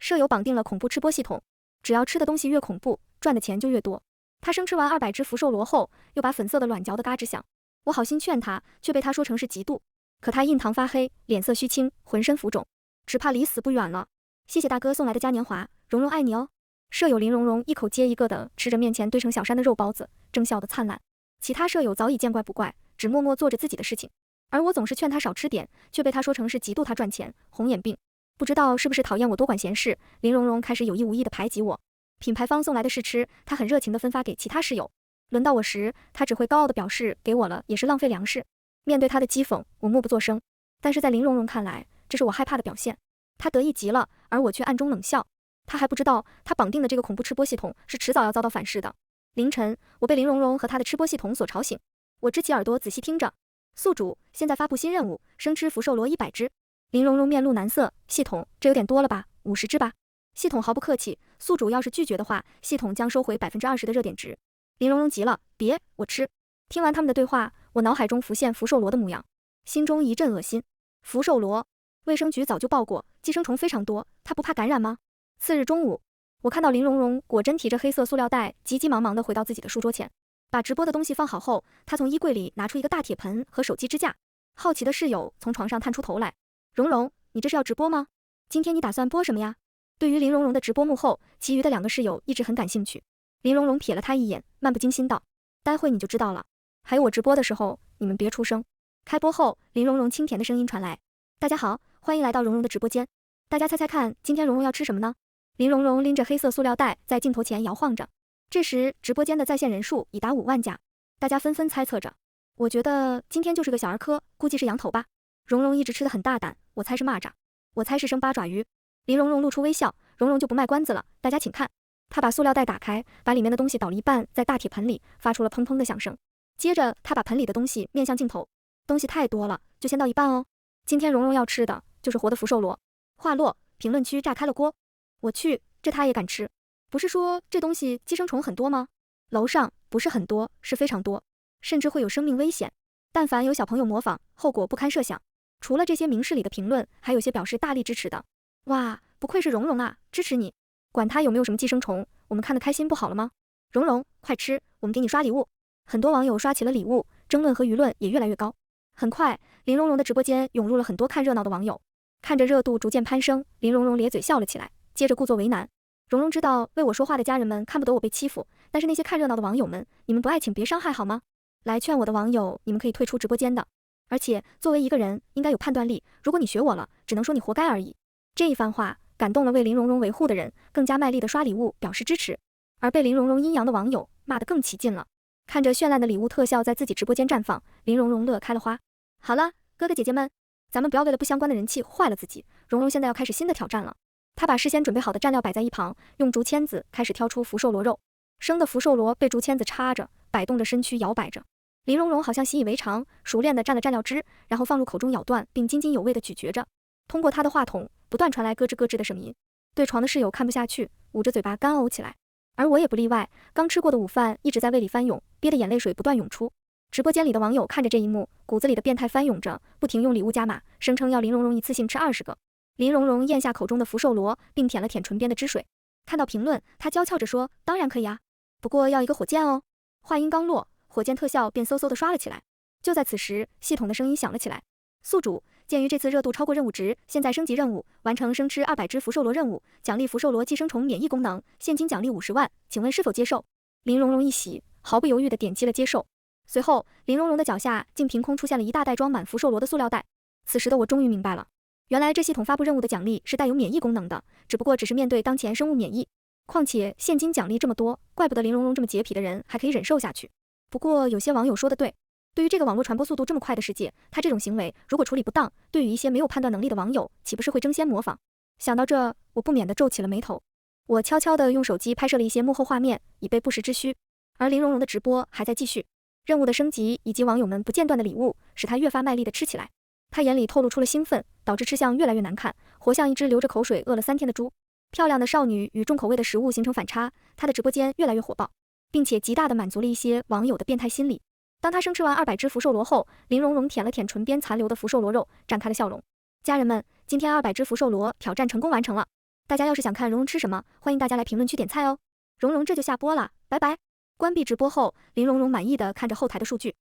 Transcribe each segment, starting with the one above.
舍友绑定了恐怖吃播系统，只要吃的东西越恐怖，赚的钱就越多。他生吃完200只福寿螺后，又把粉色的卵嚼得嘎吱响。我好心劝他，却被他说成是嫉妒。可他印堂发黑，脸色虚青，浑身浮肿，只怕离死不远了。谢谢大哥送来的嘉年华，蓉蓉爱你哦。舍友林蓉蓉一口接一个的吃着面前堆成小山的肉包子，正笑得灿烂。其他舍友早已见怪不怪，只默默做着自己的事情。而我总是劝他少吃点，却被他说成是嫉妒他赚钱，红眼病。不知道是不是讨厌我多管闲事，林蓉蓉开始有意无意地排挤我。品牌方送来的试吃，她很热情地分发给其他室友。轮到我时，她只会高傲地表示给我了也是浪费粮食。面对她的讥讽，我默不作声。但是在林蓉蓉看来，这是我害怕的表现。她得意极了，而我却暗中冷笑。她还不知道，她绑定的这个恐怖吃播系统是迟早要遭到反噬的。凌晨，我被林蓉蓉和她的吃播系统所吵醒。我支起耳朵仔细听着。宿主，现在发布新任务，生吃福寿螺100只。林蓉蓉面露难色，系统，这有点多了吧，50只吧。系统毫不客气，宿主要是拒绝的话，系统将收回20%的热点值。林蓉蓉急了，别，我吃。听完他们的对话，我脑海中浮现福寿螺的模样，心中一阵恶心。福寿螺，卫生局早就报过，寄生虫非常多，它不怕感染吗？次日中午，我看到林蓉蓉果真提着黑色塑料袋，急急忙忙地回到自己的书桌前，把直播的东西放好后，她从衣柜里拿出一个大铁盆和手机支架。好奇的室友从床上探出头来，蓉蓉，你这是要直播吗？今天你打算播什么呀？对于林蓉蓉的直播幕后，其余的2个室友一直很感兴趣。林蓉蓉瞥了他一眼，漫不经心道：“待会你就知道了。还有我直播的时候，你们别出声。”开播后，林蓉蓉清甜的声音传来：“大家好，欢迎来到蓉蓉的直播间。大家猜猜看，今天蓉蓉要吃什么呢？”林蓉蓉拎着黑色塑料袋在镜头前摇晃着。这时，直播间的在线人数已达5万加，大家纷纷猜测着。我觉得今天就是个小儿科，估计是羊头吧。蓉蓉一直吃得很大胆，我猜是蚂蚱，我猜是生八爪鱼。林蓉蓉露出微笑，蓉蓉就不卖关子了，大家请看。她把塑料袋打开，把里面的东西倒了一半在大铁盆里，发出了砰砰的响声。接着，她把盆里的东西面向镜头，东西太多了，就先倒一半哦。今天蓉蓉要吃的就是活的福寿螺。话落，评论区炸开了锅。我去，这她也敢吃？不是说这东西寄生虫很多吗？楼上不是很多，是非常多，甚至会有生命危险。但凡有小朋友模仿，后果不堪设想。除了这些明事理的评论，还有些表示大力支持的。哇，不愧是蓉蓉啊，支持你！管他有没有什么寄生虫，我们看得开心不好了吗？蓉蓉，快吃，我们给你刷礼物。很多网友刷起了礼物，争论和舆论也越来越高。很快，林蓉蓉的直播间涌入了很多看热闹的网友。看着热度逐渐攀升，林蓉蓉咧嘴笑了起来，接着故作为难。蓉蓉知道为我说话的家人们看不得我被欺负，但是那些看热闹的网友们，你们不爱请别伤害好吗？来劝我的网友，你们可以退出直播间的。而且作为一个人，应该有判断力，如果你学我了，只能说你活该而已。这一番话感动了为林蓉蓉维护的人，更加卖力的刷礼物表示支持，而被林蓉蓉阴阳的网友骂得更起劲了。看着绚烂的礼物特效在自己直播间绽放，林蓉蓉乐开了花。好了，哥哥姐姐们，咱们不要为了不相关的人气坏了自己。蓉蓉现在要开始新的挑战了。她把事先准备好的蘸料摆在一旁，用竹签子开始挑出福寿螺肉。生的福寿螺被竹签子插着，摆动着身躯摇摆着。林蓉蓉好像习以为常，熟练地蘸了蘸料汁，然后放入口中咬断，并津津有味地咀嚼着。通过她的话筒不断传来咯吱咯吱的声音。对床的室友看不下去，捂着嘴巴干呕起来。而我也不例外，刚吃过的午饭一直在胃里翻涌，憋得眼泪水不断涌出。直播间里的网友看着这一幕，骨子里的变态翻涌着，不停用礼物加码，声称要林蓉蓉一次性吃20个。林蓉蓉咽下口中的福寿螺，并舔了舔唇边的汁水。看到评论，她娇俏着说：“当然可以啊，不过要一个火箭哦。”话音刚落，火箭特效便嗖嗖地刷了起来。就在此时，系统的声音响了起来：“宿主，鉴于这次热度超过任务值，现在升级任务，完成生吃200只福寿螺任务，奖励福寿螺寄生虫免疫功能，现金奖励50万，请问是否接受？”林蓉蓉一喜，毫不犹豫地点击了接受。随后，林蓉蓉的脚下竟凭空出现了一大袋装满福寿螺的塑料袋。此时的我终于明白了，原来这系统发布任务的奖励是带有免疫功能的，只不过只是面对当前生物免疫。况且现金奖励这么多，怪不得林蓉蓉这么洁癖的人还可以忍受下去。不过有些网友说的对，对于这个网络传播速度这么快的世界，他这种行为如果处理不当，对于一些没有判断能力的网友，岂不是会争先模仿？想到这，我不免地皱起了眉头。我悄悄地用手机拍摄了一些幕后画面，以备不时之需。而林蓉蓉的直播还在继续，任务的升级以及网友们不间断的礼物，使她越发卖力地吃起来。她眼里透露出了兴奋，导致吃相越来越难看，活像一只流着口水饿了3天的猪。漂亮的少女与重口味的食物形成反差，她的直播间越来越火爆，并且极大地满足了一些网友的变态心理。当她生吃完200只福寿螺后，林蓉蓉舔了舔唇边残留的福寿螺肉，展开了笑容。家人们，今天200只福寿螺挑战成功完成了，大家要是想看蓉蓉吃什么，欢迎大家来评论区点菜哦。蓉蓉这就下播了，拜拜。关闭直播后，林蓉蓉满意的看着后台的数据，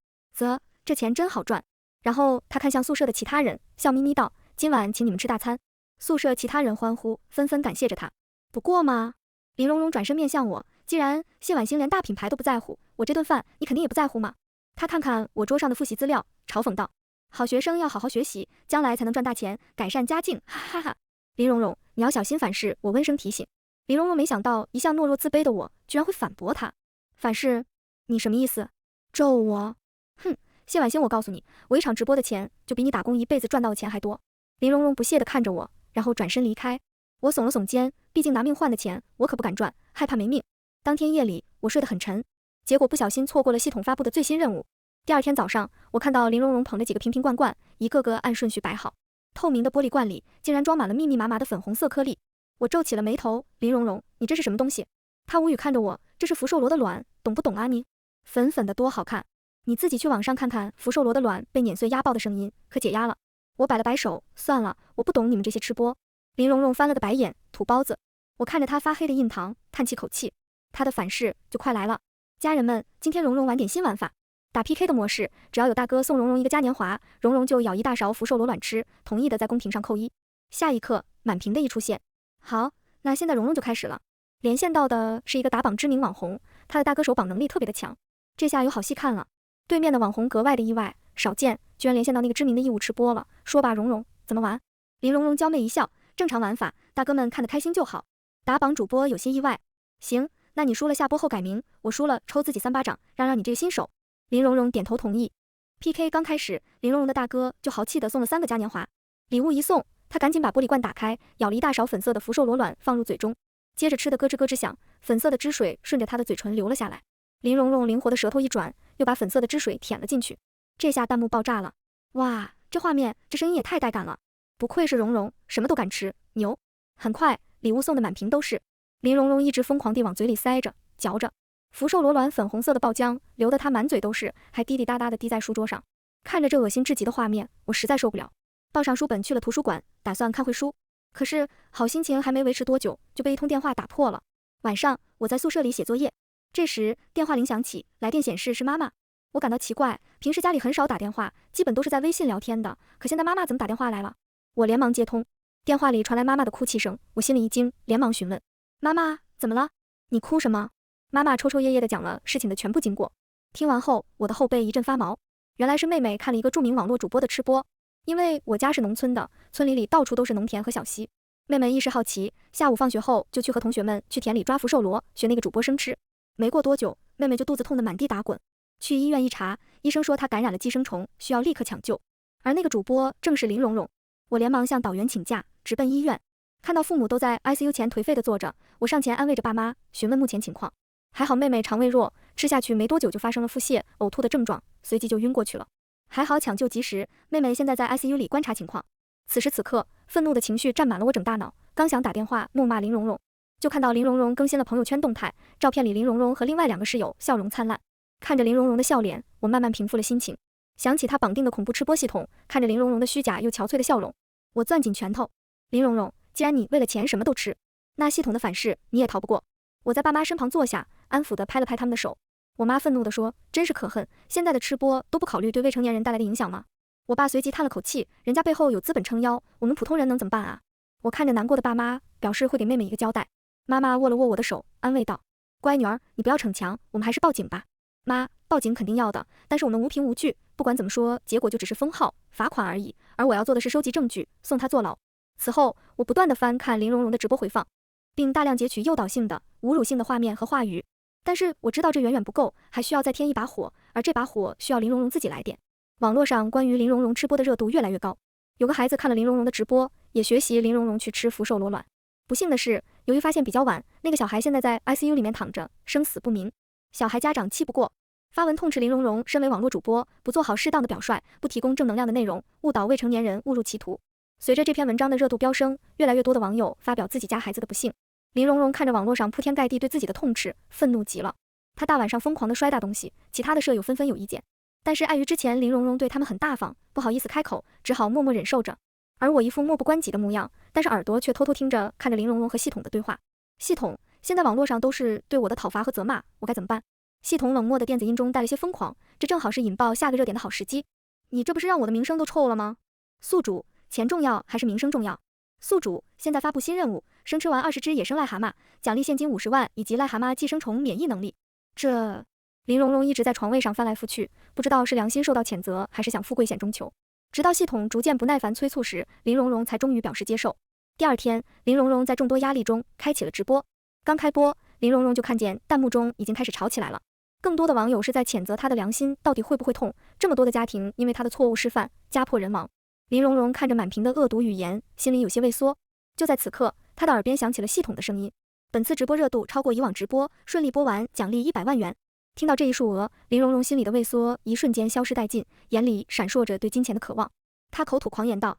这钱真好赚。然后她看向宿舍的其他人，笑眯眯道：“今晚请你们吃大餐。”宿舍其他人欢呼，纷纷感谢着她。不过嘛，林蓉蓉转身面向我，既然谢婉欣连大品牌都不在乎，我这顿饭你肯定也不在乎吗？她看看我桌上的复习资料，嘲讽道：“好学生要好好学习，将来才能赚大钱，改善家境，哈哈哈。”林蓉蓉，你要小心反噬，我温声提醒。林蓉蓉没想到一向懦弱自卑的我，居然会反驳她。反噬？你什么意思？咒我？哼，谢婉欣，我告诉你，我一场直播的钱，就比你打工一辈子赚到的钱还多。林蓉蓉不屑地看着我，然后转身离开。我耸了耸肩，毕竟拿命换的钱，我可不敢赚，害怕没命。当天夜里，我睡得很沉，结果不小心错过了系统发布的最新任务。第二天早上，我看到林蓉蓉捧着几个瓶瓶罐罐，一个个按顺序摆好，透明的玻璃罐里竟然装满了密密麻麻的粉红色颗粒。我皱起了眉头，林蓉蓉，你这是什么东西？她无语看着我，这是福寿螺的卵，懂不懂啊你？粉粉的多好看，你自己去网上看看福寿螺的卵被碾碎压爆的声音，可解压了。我摆了摆手，算了，我不懂你们这些吃播。林蓉蓉翻了个白眼，土包子。我看着她发黑的印堂，叹气口气，她的反噬就快来了。家人们，今天蓉蓉玩点新玩法，打 PK 的模式，只要有大哥送蓉蓉一个嘉年华，蓉蓉就舀一大勺福寿螺卵吃，同意的在公屏上扣1。下一刻，满屏的一出现。好，那现在蓉蓉就开始了。连线到的是一个打榜知名网红，他的大哥手榜能力特别的强，这下有好戏看了。对面的网红格外的意外，少见，居然连线到那个知名的义务吃播了。说吧，蓉蓉怎么玩？林蓉蓉娇媚一笑，正常玩法，大哥们看得开心就好。打榜主播有些意外，行，那你输了下播后改名，我输了抽自己3巴掌，让你这个新手。林蓉蓉点头同意。PK 刚开始，林蓉蓉的大哥就豪气的送了3个嘉年华，礼物一送，他赶紧把玻璃罐打开，舀了一大勺粉色的福寿螺卵放入嘴中，接着吃的咯吱咯吱响，粉色的汁水顺着他的嘴唇流了下来。林蓉蓉灵活的舌头一转，又把粉色的汁水舔了进去。这下弹幕爆炸了，哇，这画面，这声音也太带感了，不愧是蓉蓉，什么都敢吃，牛。很快，礼物送的满屏都是，林蓉蓉一直疯狂地往嘴里塞着，嚼着。福寿螺卵粉红色的爆浆流得她满嘴都是，还滴滴答答地滴在书桌上。看着这恶心至极的画面，我实在受不了，抱上书本去了图书馆，打算看会书。可是好心情还没维持多久，就被一通电话打破了。晚上我在宿舍里写作业，这时电话铃响起，来电显示是妈妈。我感到奇怪，平时家里很少打电话，基本都是在微信聊天的，可现在妈妈怎么打电话来了？我连忙接通，电话里传来妈妈的哭泣声，我心里一惊，连忙询问：妈妈，怎么了？你哭什么？妈妈抽抽噎噎地讲了事情的全部经过。听完后，我的后背一阵发毛，原来是妹妹看了一个著名网络主播的吃播。因为我家是农村的，村里到处都是农田和小溪，妹妹一时好奇，下午放学后就去和同学们去田里抓福寿螺，学那个主播生吃。没过多久，妹妹就肚子痛得满地打滚，去医院一查，医生说她感染了寄生虫，需要立刻抢救。而那个主播正是林蓉蓉。我连忙向导员请假，直奔医院。看到父母都在 ICU 前颓废地坐着，我上前安慰着爸妈，询问目前情况。还好妹妹肠胃弱，吃下去没多久就发生了腹泻、呕吐的症状，随即就晕过去了。还好抢救及时，妹妹现在在 ICU 里观察情况。此时此刻，愤怒的情绪占满了我整大脑，刚想打电话怒骂林蓉蓉，就看到林蓉蓉更新了朋友圈动态，照片里林蓉蓉和另外2个室友笑容灿烂。看着林蓉蓉的笑脸，我慢慢平复了心情，想起她绑定的恐怖吃播系统，看着林蓉蓉的虚假又憔悴的笑容，我攥紧拳头。林蓉蓉，既然你为了钱什么都吃，那系统的反噬你也逃不过。我在爸妈身旁坐下，安抚地拍了拍他们的手。我妈愤怒地说，真是可恨，现在的吃播都不考虑对未成年人带来的影响吗？我爸随即叹了口气，人家背后有资本撑腰，我们普通人能怎么办啊？我看着难过的爸妈，表示会给妹妹一个交代。妈妈握了握我的手，安慰道，乖女儿，你不要逞强，我们还是报警吧。妈，报警肯定要的，但是我们无凭无据，不管怎么说，结果就只是封号、罚款而已，而我要做的是收集证据，送她坐牢。此后，我不断地翻看林蓉蓉的直播回放，并大量截取诱导性的、侮辱性的画面和话语。但是我知道这远远不够，还需要再添一把火，而这把火需要林蓉蓉自己来点。网络上关于林蓉蓉吃播的热度越来越高，有个孩子看了林蓉蓉的直播，也学习林蓉蓉去吃福寿螺卵。不幸的是，由于发现比较晚，那个小孩现在在 ICU 里面躺着，生死不明。小孩家长气不过，发文痛斥林蓉蓉身为网络主播，不做好适当的表率，不提供正能量的内容，误导未成年人误入歧途。随着这篇文章的热度飙升，越来越多的网友发表自己家孩子的不幸。林蓉蓉看着网络上铺天盖地对自己的痛斥，愤怒极了。她大晚上疯狂地摔大东西，其他的舍友纷纷有意见，但是碍于之前林蓉蓉对他们很大方，不好意思开口，只好默默忍受着。而我一副漠不关己的模样，但是耳朵却偷偷听着看着林荣荣和系统的对话。系统，现在网络上都是对我的讨伐和责骂，我该怎么办？系统冷漠的电子音中带了些疯狂，这正好是引爆下个热点的好时机。你这不是让我的名声都臭了吗？宿主，钱重要还是名声重要？宿主，现在发布新任务，生吃完20只野生癞蛤蟆，奖励现金50万以及癞蛤蟆寄生虫免疫能力。这……林荣荣一直在床位上翻来覆去，不知道是良心受到谴责，还是想富贵险中求。直到系统逐渐不耐烦催促时，林荣荣才终于表示接受。第二天，林荣荣在众多压力中开启了直播。刚开播，林荣荣就看见弹幕中已经开始吵起来了。更多的网友是在谴责她的良心到底会不会痛，这么多的家庭因为她的错误示范家破人亡。林荣荣看着满屏的恶毒语言，心里有些畏缩。就在此刻，她的耳边响起了系统的声音：本次直播热度超过以往直播，顺利播完奖励100万元。听到这一数额，林荣荣心里的畏缩一瞬间消失殆尽，眼里闪烁着对金钱的渴望。她口吐狂言道：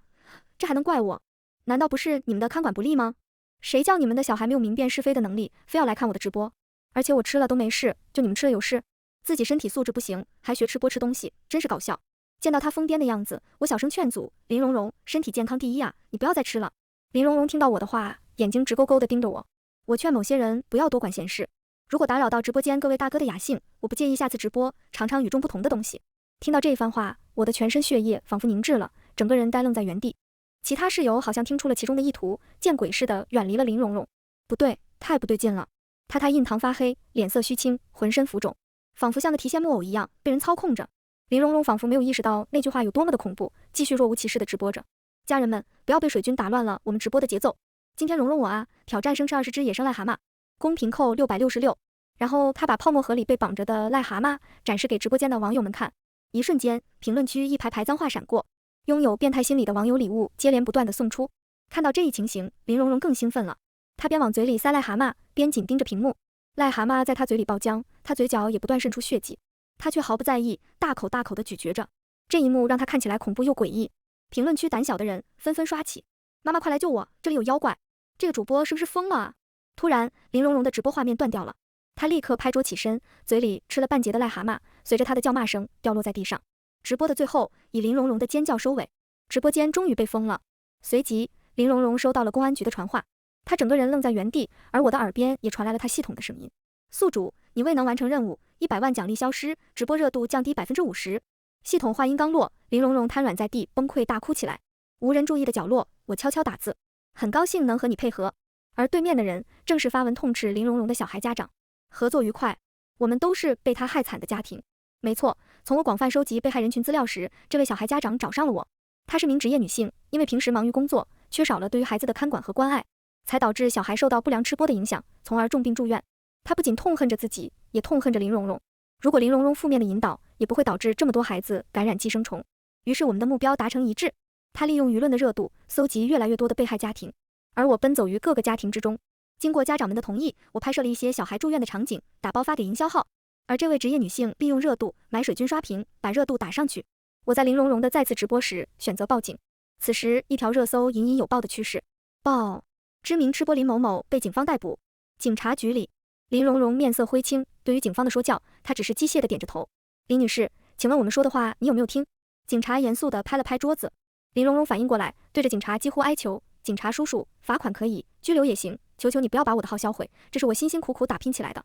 这还能怪我？难道不是你们的看管不力吗？谁叫你们的小孩没有明辨是非的能力，非要来看我的直播？而且我吃了都没事，就你们吃了有事？自己身体素质不行，还学吃播吃东西，真是搞笑。见到他疯癫的样子，我小声劝阻：林荣荣，身体健康第一啊，你不要再吃了。林荣荣听到我的话，眼睛直勾勾地盯着我。我劝某些人不要多管闲事，如果打扰到直播间各位大哥的雅兴，我不介意下次直播尝尝与众不同的东西。听到这一番话，我的全身血液仿佛凝滞了，整个人呆愣在原地。其他室友好像听出了其中的意图，见鬼似的远离了林荣荣。不对，太不对劲了。他印堂发黑，脸色虚青，浑身浮肿，仿佛像个提线木偶一样被人操控着。林荣荣仿佛没有意识到那句话有多么的恐怖，继续若无其事地直播着。家人们，不要被水军打乱了我们直播的节奏。今天容容我啊，挑战生吃20只野生癞蛤蟆，公屏扣666。然后他把泡沫盒里被绑着的癞蛤蟆展示给直播间的网友们看。一瞬间，评论区一排排脏话闪过，拥有变态心理的网友礼物接连不断地送出。看到这一情形，林荣荣更兴奋了。她边往嘴里塞癞蛤蟆，边紧盯着屏幕。癞蛤蟆在她嘴里爆浆，她嘴角也不断渗出血迹，她却毫不在意，大口大口地咀嚼着。这一幕让她看起来恐怖又诡异。评论区胆小的人纷纷刷起：妈妈快来救我，这里有妖怪！这个主播是不是疯了啊？突然，林荣荣的直播画面断掉了。她立刻拍桌起身，嘴里吃了半截的癞蛤蟆，随着她的叫骂声掉落在地上。直播的最后以林荣荣的尖叫收尾，直播间终于被封了。随即，林荣荣收到了公安局的传话，她整个人愣在原地，而我的耳边也传来了她系统的声音：宿主，你未能完成任务，100万奖励消失，直播热度降低50%。系统话音刚落，林荣荣瘫软在地，崩溃大哭起来。无人注意的角落，我悄悄打字：很高兴能和你配合。而对面的人正是发文痛斥林荣荣的小孩家长。合作愉快，我们都是被他害惨的家庭。没错，从我广泛收集被害人群资料时，这位小孩家长找上了我。她是名职业女性，因为平时忙于工作，缺少了对于孩子的看管和关爱，才导致小孩受到不良吃播的影响，从而重病住院。她不仅痛恨着自己，也痛恨着林荣荣。如果林荣荣负面的引导，也不会导致这么多孩子感染寄生虫。于是我们的目标达成一致。她利用舆论的热度，搜集越来越多的被害家庭，而我奔走于各个家庭之中。经过家长们的同意，我拍摄了一些小孩住院的场景，打包发给营销号。而这位职业女性利用热度买水军刷屏，把热度打上去。我在林荣荣的再次直播时选择报警。此时一条热搜隐隐有报的趋势：报知名吃播林某某被警方逮捕。警察局里，林荣荣面色灰青，对于警方的说教，她只是机械地点着头。林女士，请问我们说的话你有没有听？警察严肃地拍了拍桌子。林荣荣反应过来，对着警察几乎哀求：警察叔叔，罚款可以，拘留也行，求求你不要把我的号销毁，这是我辛辛苦苦打拼起来的。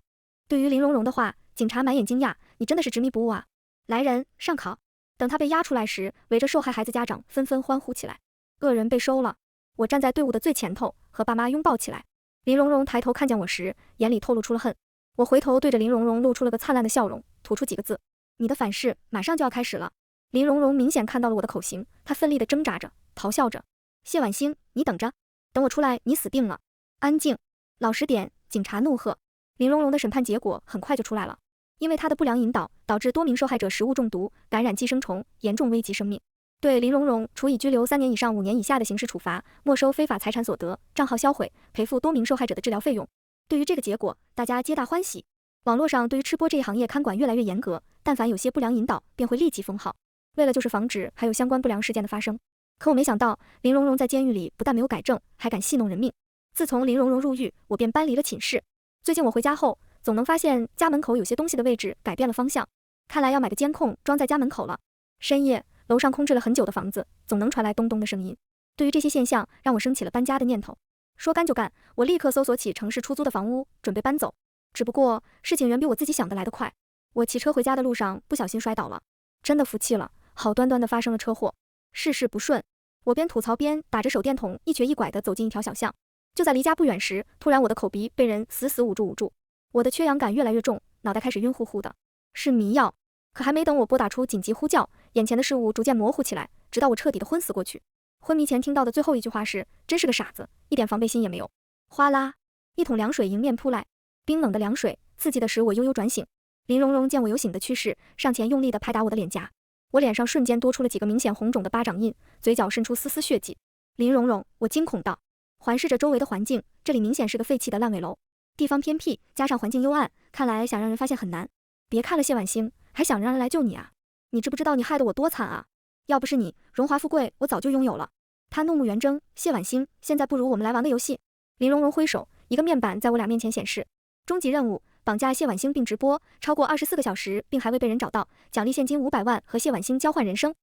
对于林荣荣的话，警察满眼惊讶：你真的是执迷不悟啊！来人，上铐！等他被押出来时，围着受害孩子家长纷纷欢呼起来。恶人被收了。我站在队伍的最前头，和爸妈拥抱起来。林荣荣抬头看见我时，眼里透露出了恨。我回头对着林荣荣露出了个灿烂的笑容，吐出几个字：你的反噬马上就要开始了。林荣荣明显看到了我的口型，她奋力地挣扎着，咆哮着：谢婉星，你等着，等我出来，你死定了！安静，老实点！警察怒喝。林荣荣的审判结果很快就出来了，因为她的不良引导，导致多名受害者食物中毒，感染寄生虫，严重危及生命。对林荣荣处以拘留3年以上5年以下的刑事处罚，没收非法财产所得，账号销毁，赔付多名受害者的治疗费用。对于这个结果，大家皆大欢喜。网络上对于吃播这一行业看管越来越严格，但凡有些不良引导，便会立即封号，为了就是防止还有相关不良事件的发生。可我没想到，林荣荣在监狱里不但没有改正，还敢戏弄人命。自从林荣荣入狱，我便搬离了寝室。最近我回家后，总能发现家门口有些东西的位置改变了方向，看来要买个监控装在家门口了。深夜，楼上空置了很久的房子，总能传来咚咚的声音。对于这些现象，让我升起了搬家的念头。说干就干，我立刻搜索起城市出租的房屋，准备搬走。只不过事情远比我自己想的来得快。我骑车回家的路上不小心摔倒了，真的服气了，好端端的发生了车祸，事事不顺。我边吐槽边打着手电筒一瘸一拐地走进一条小巷。就在离家不远时，突然我的口鼻被人死死捂住，我的缺氧感越来越重，脑袋开始晕乎乎的，是迷药。可还没等我拨打出紧急呼叫，眼前的事物逐渐模糊起来，直到我彻底的昏死过去。昏迷前听到的最后一句话是：真是个傻子，一点防备心也没有。哗啦，一桶凉水迎面扑来，冰冷的凉水刺激的使我悠悠转醒。林蓉蓉见我有醒的趋势，上前用力地拍打我的脸颊，我脸上瞬间多出了几个明显红肿的巴掌印，嘴角渗出丝丝血迹。林蓉蓉，我惊恐道。环视着周围的环境，这里明显是个废弃的烂尾楼，地方偏僻，加上环境幽暗，看来想让人发现很难。别看了谢婉星，还想让人来救你啊？你知不知道你害得我多惨啊？要不是你，荣华富贵我早就拥有了。他怒目圆睁，谢婉星，现在不如我们来玩个游戏。林蓉蓉挥手，一个面板在我俩面前显示，终极任务：绑架谢婉星并直播超过24个小时，并还未被人找到，奖励现金500万和谢婉星交换人生。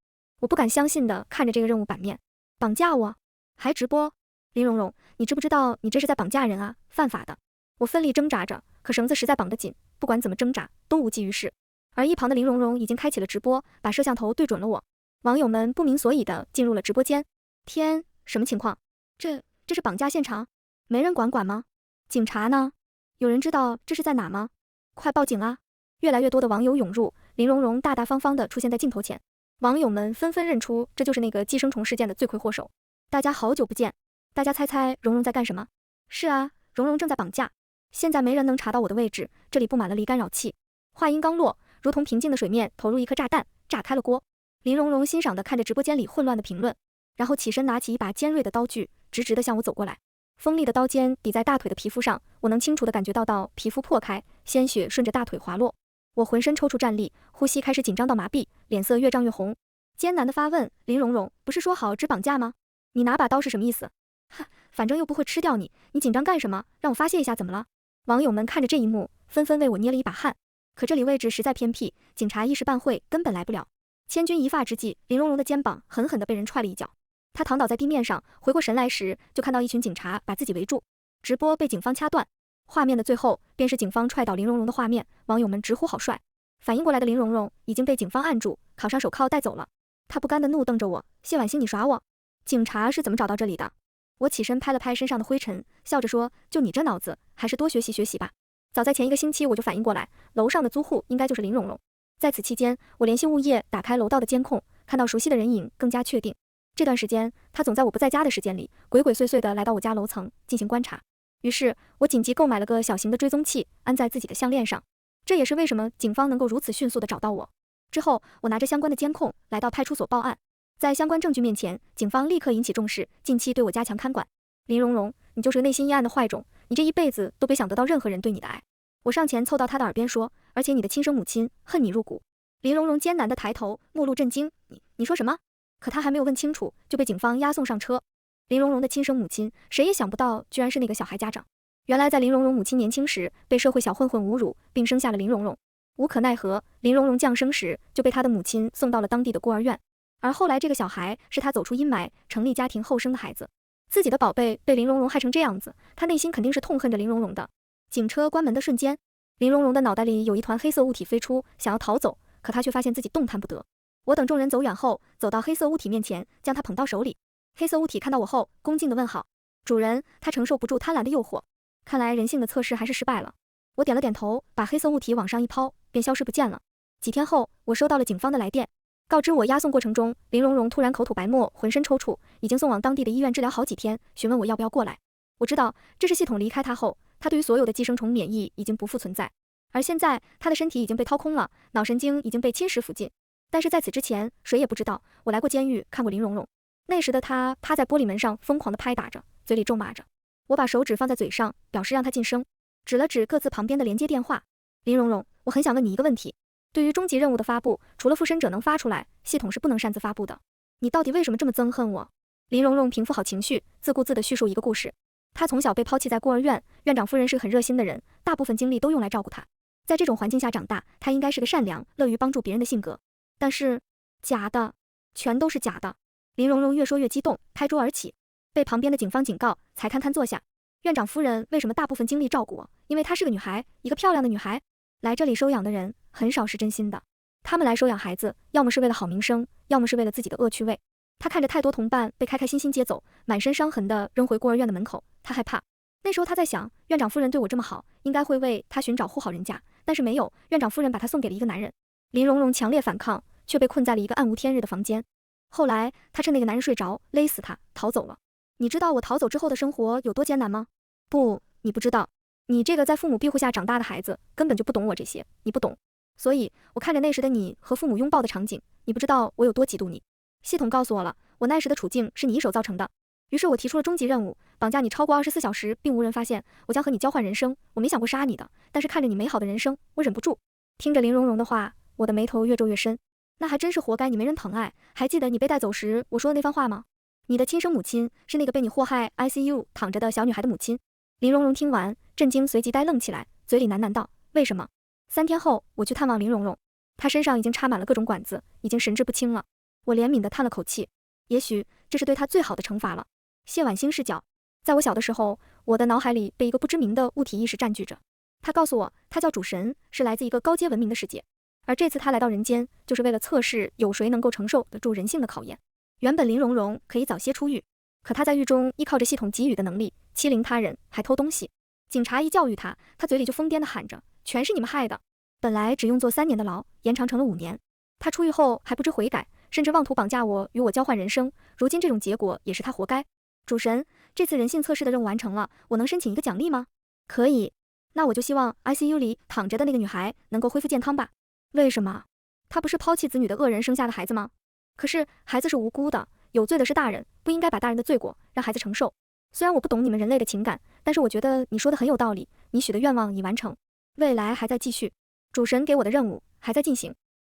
我不敢相信地看着这个任务版面，绑架我，还直播？林蓉蓉，你知不知道你这是在绑架人啊，犯法的。我奋力挣扎着，可绳子实在绑得紧，不管怎么挣扎都无济于事。而一旁的林蓉蓉已经开启了直播，把摄像头对准了我。网友们不明所以地进入了直播间。天，什么情况？这是绑架现场？没人管吗？警察呢？有人知道这是在哪吗？快报警啊！越来越多的网友涌入，林蓉蓉大大方方地出现在镜头前。网友们纷纷认出这就是那个寄生虫事件的罪魁祸首。大家好久不见，大家猜猜蓉蓉在干什么？是啊，蓉蓉正在绑架。现在没人能查到我的位置，这里布满了离干扰器。话音刚落，如同平静的水面投入一颗炸弹，炸开了锅。林蓉蓉欣赏地看着直播间里混乱的评论，然后起身拿起一把尖锐的刀具，直直地向我走过来。锋利的刀尖抵在大腿的皮肤上，我能清楚地感觉到皮肤破开，鲜血顺着大腿滑落。我浑身抽搐站立，呼吸开始紧张到麻痹，脸色越涨越红，艰难地发问：林蓉蓉，不是说好只绑架吗？你拿把刀是什么意思？哼，反正又不会吃掉你，你紧张干什么？让我发泄一下怎么了？网友们看着这一幕，纷纷为我捏了一把汗。可这里位置实在偏僻，警察一时半会根本来不了。千钧一发之际，林蓉蓉的肩膀狠狠地被人踹了一脚，她躺倒在地面上，回过神来时，就看到一群警察把自己围住，直播被警方掐断。画面的最后便是警方踹倒林蓉蓉的画面，网友们直呼好帅。反应过来的林蓉蓉已经被警方按住，铐上手铐带走了。她不甘地怒瞪着我：谢婉星，你耍我？警察是怎么找到这里的？我起身拍了拍身上的灰尘，笑着说：就你这脑子，还是多学习学习吧。早在前1个星期我就反应过来，楼上的租户应该就是林蓉蓉。在此期间，我联系物业打开楼道的监控，看到熟悉的人影，更加确定。这段时间，他总在我不在家的时间里，鬼鬼祟祟地来到我家楼层进行观察。于是，我紧急购买了个小型的追踪器，安在自己的项链上。这也是为什么警方能够如此迅速地找到我。之后，我拿着相关的监控来到派出所报案。在相关证据面前，警方立刻引起重视，近期对我加强看管。林蓉蓉，你就是个内心阴暗的坏种，你这一辈子都别想得到任何人对你的爱。我上前凑到她的耳边说，而且你的亲生母亲恨你入骨。林蓉蓉艰难地抬头，目露震惊，你说什么？可她还没有问清楚，就被警方押送上车。林蓉蓉的亲生母亲，谁也想不到，居然是那个小孩家长。原来在林蓉蓉母亲年轻时，被社会小混混侮辱，并生下了林蓉蓉。无可奈何，林蓉蓉降生时就被她的母亲送到了当地的孤儿院。而后来这个小孩是她走出阴霾，成立家庭后生的孩子。自己的宝贝被林蓉蓉害成这样子，她内心肯定是痛恨着林蓉蓉的。警车关门的瞬间，林蓉蓉的脑袋里有一团黑色物体飞出，想要逃走，可她却发现自己动弹不得。我等众人走远后，走到黑色物体面前，将它捧到手里。黑色物体看到我后，恭敬地问好：主人。他承受不住贪婪的诱惑，看来人性的测试还是失败了。我点了点头，把黑色物体往上一抛，便消失不见了。几天后，我收到了警方的来电，告知我押送过程中，林蓉蓉突然口吐白沫，浑身抽搐，已经送往当地的医院治疗好几天，询问我要不要过来。我知道这是系统离开她后，她对于所有的寄生虫免疫已经不复存在，而现在她的身体已经被掏空了，脑神经已经被侵蚀殆尽。但是在此之前，谁也不知道我来过监狱，看过林蓉蓉。那时的她趴在玻璃门上疯狂地拍打着，嘴里咒骂着。我把手指放在嘴上，表示让她噤声，指了指各自旁边的连接电话。林蓉蓉，我很想问你一个问题，对于终极任务的发布，除了附身者能发出来，系统是不能擅自发布的。你到底为什么这么憎恨我？林蓉蓉平复好情绪，自顾自地叙述一个故事。她从小被抛弃在孤儿院，院长夫人是个很热心的人，大部分精力都用来照顾她。在这种环境下长大，她应该是个善良、乐于帮助别人的性格。但是，假的，全都是假的。林蓉蓉越说越激动，拍桌而起，被旁边的警方警告，才堪堪坐下。院长夫人为什么大部分精力照顾我？因为她是个女孩，一个漂亮的女孩。来这里收养的人很少是真心的，他们来收养孩子，要么是为了好名声，要么是为了自己的恶趣味。他看着太多同伴被开开心心接走，满身伤痕的扔回孤儿院的门口，他害怕。那时候他在想，院长夫人对我这么好，应该会为他寻找护好人家，但是没有，院长夫人把他送给了一个男人。林蓉蓉强烈反抗，却被困在了一个暗无天日的房间。后来他趁那个男人睡着，勒死他，逃走了。你知道我逃走之后的生活有多艰难吗？不，你不知道。你这个在父母庇护下长大的孩子，根本就不懂我这些，你不懂。所以，我看着那时的你和父母拥抱的场景，你不知道我有多嫉妒你。系统告诉我了，我那时的处境是你一手造成的。于是我提出了终极任务，绑架你超过24小时，并无人发现，我将和你交换人生。我没想过杀你的，但是看着你美好的人生，我忍不住。听着林蓉蓉的话，我的眉头越皱越深。那还真是活该你没人疼爱。还记得你被带走时我说的那番话吗？你的亲生母亲是那个被你祸害 ICU 躺着的小女孩的母亲。林蓉蓉听完，震惊随即呆愣起来，嘴里喃喃道：为什么？3天后，我去探望林蓉蓉，她身上已经插满了各种管子，已经神志不清了。我怜悯地叹了口气，也许这是对她最好的惩罚了。谢婉欣视角，在我小的时候，我的脑海里被一个不知名的物体意识占据着。他告诉我，他叫主神，是来自一个高阶文明的世界。而这次他来到人间，就是为了测试有谁能够承受得住人性的考验。原本林蓉蓉可以早些出狱，可她在狱中依靠着系统给予的能力，欺凌他人，还偷东西。警察一教育他，他嘴里就疯癫地喊着，全是你们害的。本来只用坐3年的牢，延长成了5年。他出狱后还不知悔改，甚至妄图绑架我，与我交换人生。如今这种结果也是他活该。主神，这次人性测试的任务完成了，我能申请一个奖励吗？可以。那我就希望 ICU 里躺着的那个女孩能够恢复健康吧。为什么？她不是抛弃子女的恶人生下的孩子吗？可是孩子是无辜的，有罪的是大人，不应该把大人的罪过让孩子承受。虽然我不懂你们人类的情感，但是我觉得你说的很有道理。你许的愿望已完成，未来还在继续。主神给我的任务还在进行。